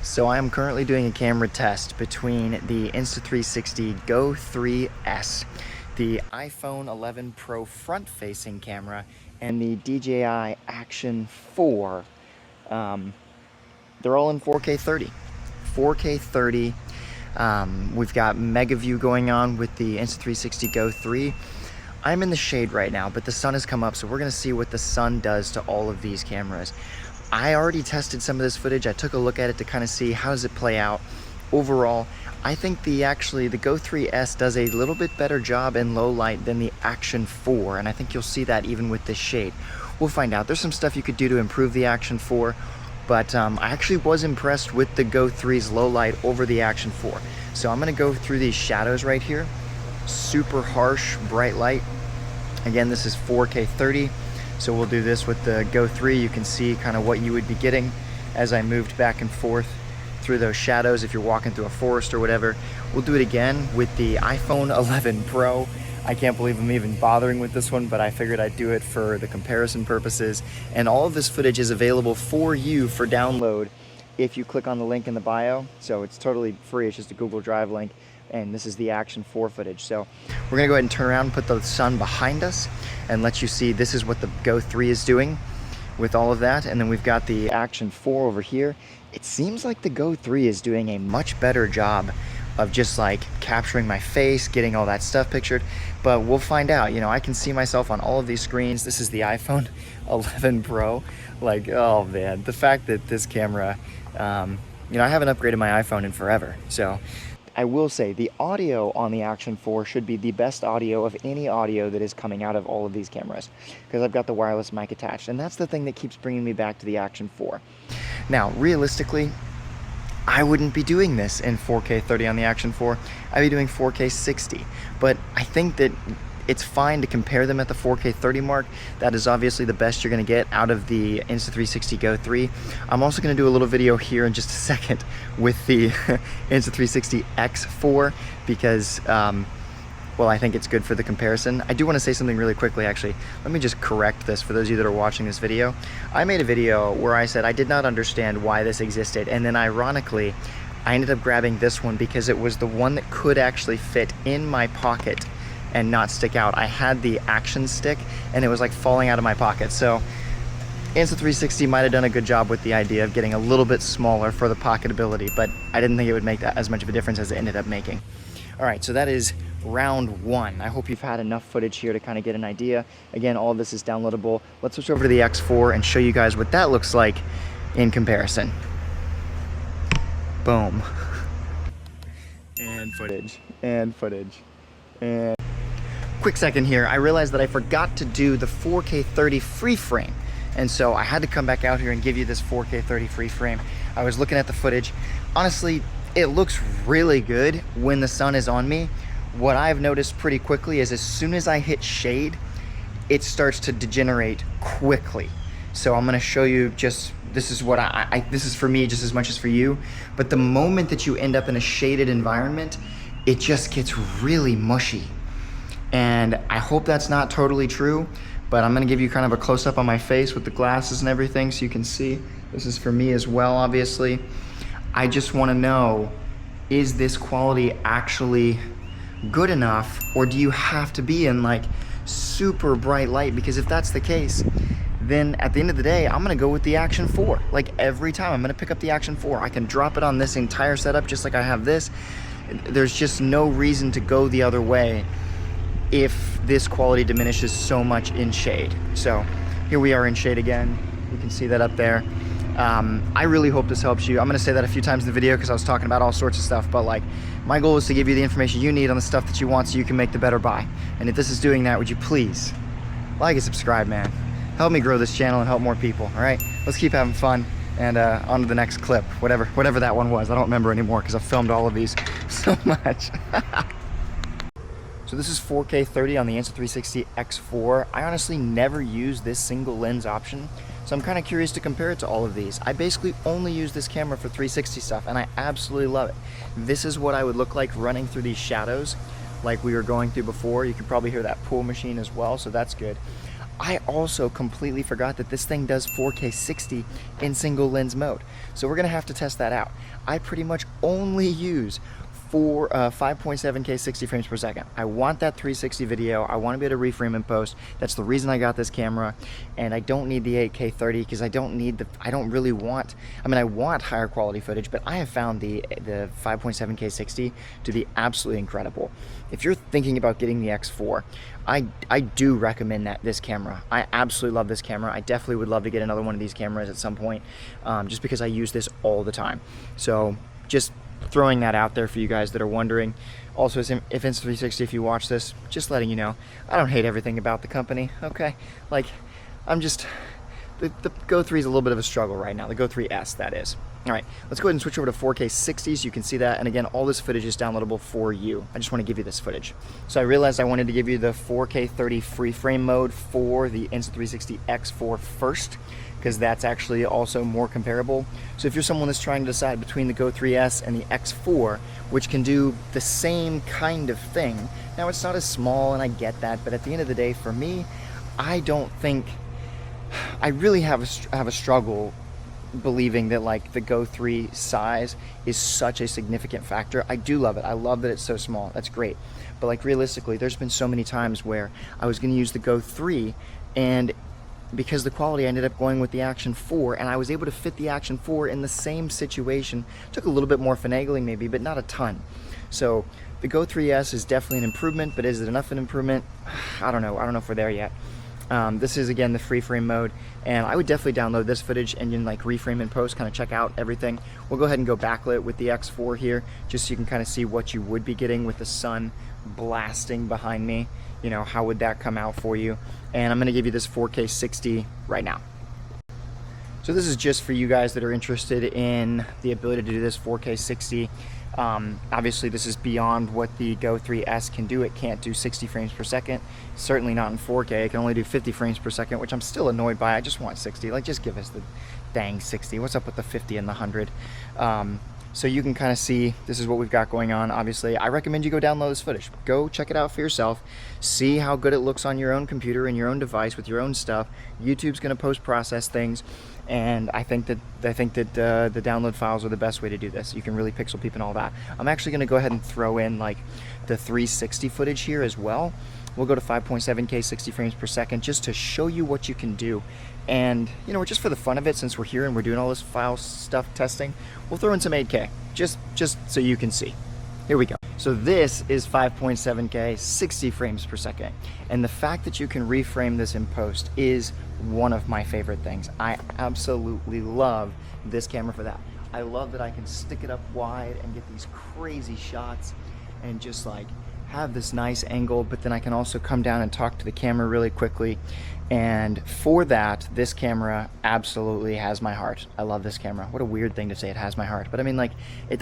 So I am currently doing a camera test between the Insta360 Go 3S, the iPhone 11 Pro front-facing camera, and the DJI Action 4. They're all in 4K 30. 4K 30. We've got Mega View going on with the Insta360 Go 3. I'm in the shade right now, but the sun has come up, so we're gonna see what the sun does to all of these cameras. I already tested some of this footage. I took a look at it to kind of see how does it play out. Overall, I think the Go 3S does a little bit better job in low light than the Action 4, and I think you'll see that even with this shade. We'll find out. There's some stuff you could do to improve the Action 4, but I actually was impressed with the Go 3's low light over the Action 4. So I'm gonna go through these shadows right here. Super harsh, bright light. Again, this is 4K 30. So we'll do this with the Go 3. You can see kind of what you would be getting as I moved back and forth through those shadows if you're walking through a forest or whatever. We'll do it again with the iPhone 11 Pro. I can't believe I'm even bothering with this one, but I figured I'd do it for the comparison purposes. And all of this footage is available for you for download if you click on the link in the bio. So it's totally free, it's just a Google Drive link. And this is the Action 4 footage. So we're gonna go ahead and turn around and put the sun behind us and let you see this is what the Go 3 is doing with all of that. And then we've got the Action 4 over here. It seems like the Go 3 is doing a much better job of just like capturing my face, getting all that stuff pictured, but we'll find out. You know, I can see myself on all of these screens. This is the iPhone 11 Pro. Like, oh man, the fact that this camera, you know, I haven't upgraded my iPhone in forever, so I will say the audio on the Action 4 should be the best audio of any audio that is coming out of all of these cameras, because I've got the wireless mic attached, and that's the thing that keeps bringing me back to the Action 4. Now, realistically, I wouldn't be doing this in 4K 30 on the Action 4. I'd be doing 4K 60, but I think that it's fine to compare them at the 4K 30 mark. That is obviously the best you're gonna get out of the Insta360 Go 3. I'm also gonna do a little video here in just a second with the Insta360 X4 because, well, I think it's good for the comparison. I do wanna say something really quickly, actually. Let me just correct this for those of you that are watching this video. I made a video where I said I did not understand why this existed, and then ironically, I ended up grabbing this one because it was the one that could actually fit in my pocket and not stick out. I had the Action stick and it was like falling out of my pocket. So Insta360 might have done a good job with the idea of getting a little bit smaller for the pocketability, but I didn't think it would make that as much of a difference as it ended up making. All right, so that is round one. I hope you've had enough footage here to kind of get an idea. Again, all of this is downloadable. Let's switch over to the X4 and show you guys what that looks like in comparison. Boom. And footage, and footage, and quick second here, I realized that I forgot to do the 4K 30 free frame, and so I had to come back out here and give you this 4K 30 free frame. I was looking at the footage. Honestly, it looks really good when the sun is on me. What I've noticed pretty quickly is as soon as I hit shade, it starts to degenerate quickly. So I'm gonna show you just, this is what this is for me just as much as for you, but the moment that you end up in a shaded environment, it just gets really mushy. And I hope that's not totally true, but I'm gonna give you kind of a close-up on my face with the glasses and everything so you can see. This is for me as well, obviously. I just wanna know, is this quality actually good enough, or do you have to be in like super bright light? Because if that's the case, then at the end of the day, I'm gonna go with the Action 4. Like every time, I'm gonna pick up the Action 4. I can drop it on this entire setup just like I have this. There's just no reason to go the other way if this quality diminishes so much in shade. So here we are in shade again. You can see that up there. I really hope this helps you. I'm gonna say that a few times in the video because I was talking about all sorts of stuff, but like my goal is to give you the information you need on the stuff that you want so you can make the better buy. And if this is doing that, would you please like and subscribe, man? Help me grow this channel and help more people, all right? Let's keep having fun and on to the next clip, whatever that one was. I don't remember anymore because I've filmed all of these so much. So this is 4K 30 on the Insta360 X4. I honestly never use this single lens option, so I'm kind of curious to compare it to all of these. I basically only use this camera for 360 stuff, and I absolutely love it. This is what I would look like running through these shadows like we were going through before. You can probably hear that pool machine as well, so that's good. I also completely forgot that this thing does 4K 60 in single lens mode. So we're gonna have to test that out. I pretty much only use 5.7K 60 frames per second. I want that 360 video. I want to be able to reframe and post. That's the reason I got this camera, and I don't need the 8K 30 because I don't really want, I mean, I want higher quality footage, but I have found the 5.7K 60 to be absolutely incredible. If you're thinking about getting the X4, I do recommend this camera. I absolutely love this camera. I definitely would love to get another one of these cameras at some point, just because I use this all the time. So just throwing that out there for you guys that are wondering. Also, if Insta360, if you watch this, just letting you know, I don't hate everything about the company, okay? Like, I'm just, the Go 3 is a little bit of a struggle right now, the Go 3S, that is. All right, let's go ahead and switch over to 4K 60 so you can see that. And again, all this footage is downloadable for you. I just want to give you this footage. So I realized I wanted to give you the 4K 30 free frame mode for the Insta360 X4 first, because that's actually also more comparable. So if you're someone that's trying to decide between the Go 3S and the X4, which can do the same kind of thing, now it's not as small and I get that, but at the end of the day, for me, I don't think, I really have a struggle believing that like the Go 3 size is such a significant factor. I do love it. I love that it's so small. That's great. But like realistically, there's been so many times where I was going to use the Go 3 and because the quality, I ended up going with the Action 4, and I was able to fit the Action 4 in the same situation. Took a little bit more finagling maybe, but not a ton. So the Go 3S is definitely an improvement, but is it enough an improvement? I don't know. I don't know if we're there yet. This is again the free frame mode, and I would definitely download this footage and then like reframe and post, kind of check out everything. We'll go ahead and go backlit with the X4 here, just so you can kind of see what you would be getting with the sun blasting behind me. You know, how would that come out for you? And I'm going to give you this 4K 60 right now. So this is just for you guys that are interested in the ability to do this 4K 60. Obviously this is beyond what the Go 3S can do. It can't do 60 frames per second, certainly not in 4K. It can only do 50 frames per second, which I'm still annoyed by. I just want 60. Like, just give us the dang 60. What's up with the 50 and the 100? So you can kind of see this is what we've got going on. Obviously, I recommend you go download this footage. Go check it out for yourself. See how good it looks on your own computer and your own device with your own stuff. YouTube's going to post-process things, and I think that the download files are the best way to do this. You can really pixel peep and all that. I'm actually going to go ahead and throw in like the 360 footage here as well. We'll go to 5.7K 60 frames per second just to show you what you can do. And, you know, just for the fun of it, since we're here and we're doing all this file stuff testing, we'll throw in some 8K, just so you can see. Here we go. So this is 5.7K 60 frames per second. And the fact that you can reframe this in post is one of my favorite things. I absolutely love this camera for that. I love that I can stick it up wide and get these crazy shots and just like have this nice angle, but then I can also come down and talk to the camera really quickly. And for that, this camera absolutely has my heart. I love this camera. What a weird thing to say, it has my heart. But I mean, like,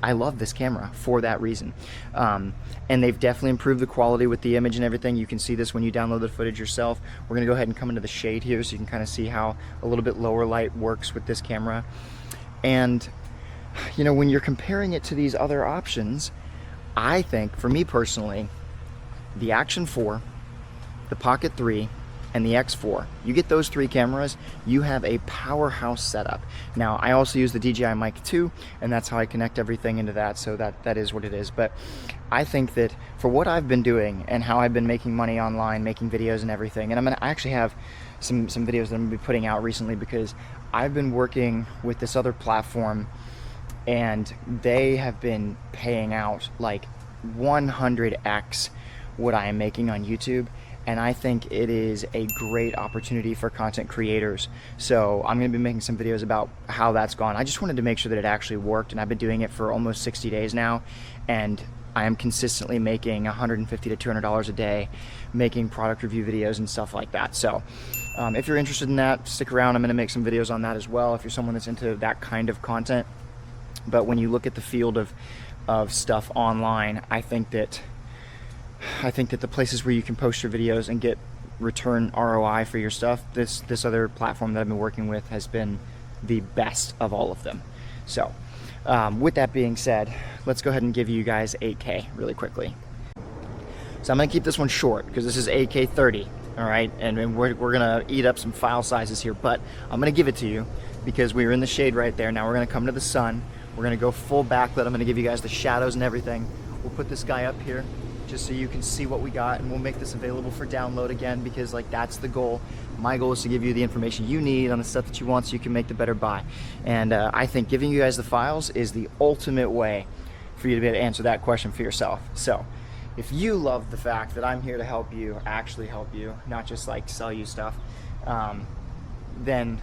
I love this camera for that reason. And they've definitely improved the quality with the image and everything. You can see this when you download the footage yourself. We're gonna go ahead and come into the shade here so you can kind of see how a little bit lower light works with this camera. And, you know, when you're comparing it to these other options, I think, for me personally, the Action 4, the Pocket 3, and the X4, you get those three cameras, you have a powerhouse setup. Now, I also use the DJI Mic 2, and that's how I connect everything into that, so that is what it is. But I think that for what I've been doing and how I've been making money online, making videos and everything, and I actually have some videos that I'm gonna be putting out recently because I've been working with this other platform and they have been paying out like 100x what I am making on YouTube, and I think it is a great opportunity for content creators. So I'm going to be making some videos about how that's gone. I just wanted to make sure that it actually worked, and I've been doing it for almost 60 days now, and I am consistently making $150 to $200 a day making product review videos and stuff like that. So if you're interested in that, stick around. I'm going to make some videos on that as well if you're someone that's into that kind of content. But when you look at the field of stuff online, I think that the places where you can post your videos and get return ROI for your stuff, this other platform that I've been working with has been the best of all of them. So with that being said, let's go ahead and give you guys 8K really quickly. So I'm going to keep this one short because this is 8K 30. all right? And we're gonna eat up some file sizes here, but I'm gonna give it to you because we were in the shade right there. Now we're gonna come to the sun. We're gonna go full backlit. I'm gonna give you guys the shadows and everything. We'll put this guy up here just so you can see what we got, and we'll make this available for download again, because like that's the goal. My goal is to give you the information you need on the stuff that you want so you can make the better buy. And I think giving you guys the files is the ultimate way for you to be able to answer that question for yourself. So if you love the fact that I'm here to help you, actually help you, not just like sell you stuff, then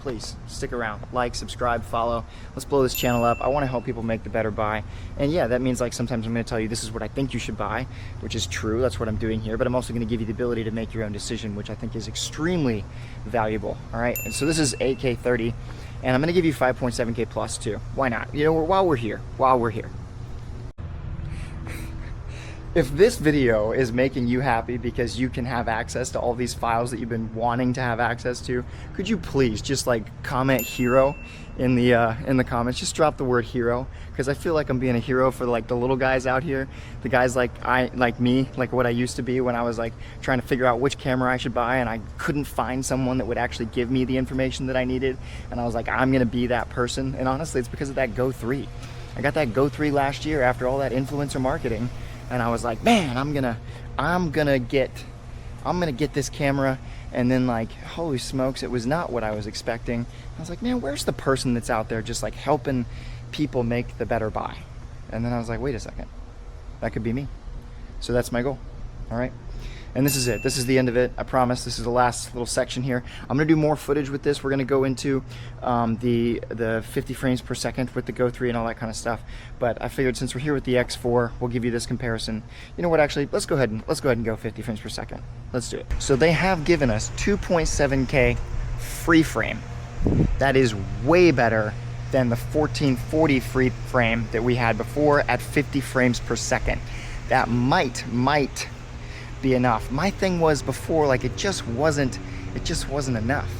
please stick around, like, subscribe, follow. Let's blow this channel up. I want to help people make the better buy. And yeah, that means like sometimes I'm going to tell you this is what I think you should buy, which is true. That's what I'm doing here. But I'm also going to give you the ability to make your own decision, which I think is extremely valuable. All right. And so this is AK30, and I'm going to give you 5.7K plus too. Why not? You know, while we're here. If this video is making you happy because you can have access to all these files that you've been wanting to have access to, could you please just like comment hero in the comments? Just drop the word hero, because I feel like I'm being a hero for like the little guys out here, the guys like me, like what I used to be when I was like trying to figure out which camera I should buy, and I couldn't find someone that would actually give me the information that I needed, and I was like, I'm gonna be that person. And honestly, it's because of that Go 3. I got that Go 3 last year after all that influencer marketing. And I was like, man, I'm gonna get this camera. And then like, holy smokes, it was not what I was expecting. I was like, man, where's the person that's out there just like helping people make the better buy? And then I was like, wait a second, that could be me. So that's my goal. All right. And this is it. This is the end of it. I promise. This is the last little section here. I'm going to do more footage with this. We're going to go into the 50 frames per second with the Go 3 and all that kind of stuff. But I figured since we're here with the X4, we'll give you this comparison. You know what? Actually, let's go ahead and go 50 frames per second. Let's do it. So they have given us 2.7K free frame. That is way better than the 1440 free frame that we had before at 50 frames per second. That might be enough. My thing was before, like it just wasn't enough.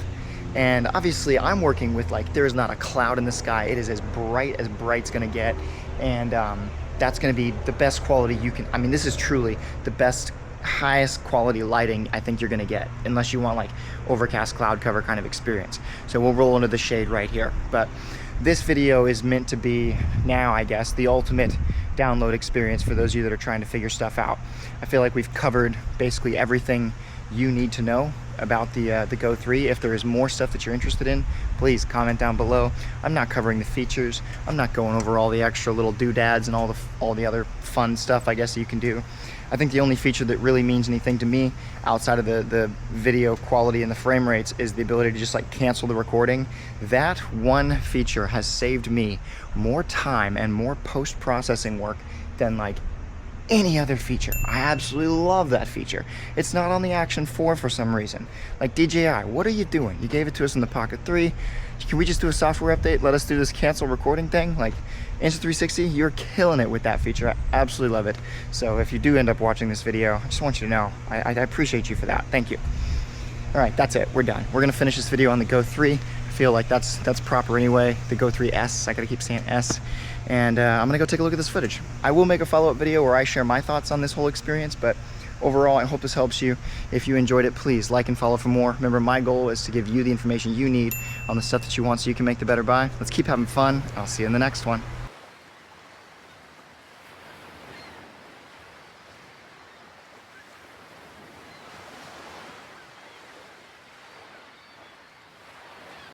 And obviously I'm working with like, there's not a cloud in the sky. It is as bright's gonna get. And that's gonna be the best quality you can, I mean, this is truly the best, highest quality lighting I think you're gonna get, unless you want like overcast cloud cover kind of experience. So we'll roll into the shade right here. But this video is meant to be now, I guess, the ultimate download experience for those of you that are trying to figure stuff out. I feel like we've covered basically everything you need to know about the Go 3. If there is more stuff that you're interested in, please comment down below. I'm not covering the features. I'm not going over all the extra little doodads and all the other fun stuff I guess you can do. I think the only feature that really means anything to me outside of the video quality and the frame rates is the ability to just like cancel the recording. That one feature has saved me more time and more post-processing work than like any other feature. I absolutely love that feature. It's not on the Action 4 for some reason. Like DJI, what are you doing? You gave it to us in the Pocket 3. Can we just do a software update? Let us do this cancel recording thing? Like Insta360, you're killing it with that feature. I absolutely love it. So if you do end up watching this video, I just want you to know, I appreciate you for that. Thank you. All right, that's it. We're done. We're gonna finish this video on the Go 3. I feel like that's proper anyway. The Go 3S, I gotta keep saying S. And I'm gonna go take a look at this footage. I will make a follow-up video where I share my thoughts on this whole experience, but overall, I hope this helps you. If you enjoyed it, please like and follow for more. Remember, my goal is to give you the information you need on the stuff that you want so you can make the better buy. Let's keep having fun. I'll see you in the next one.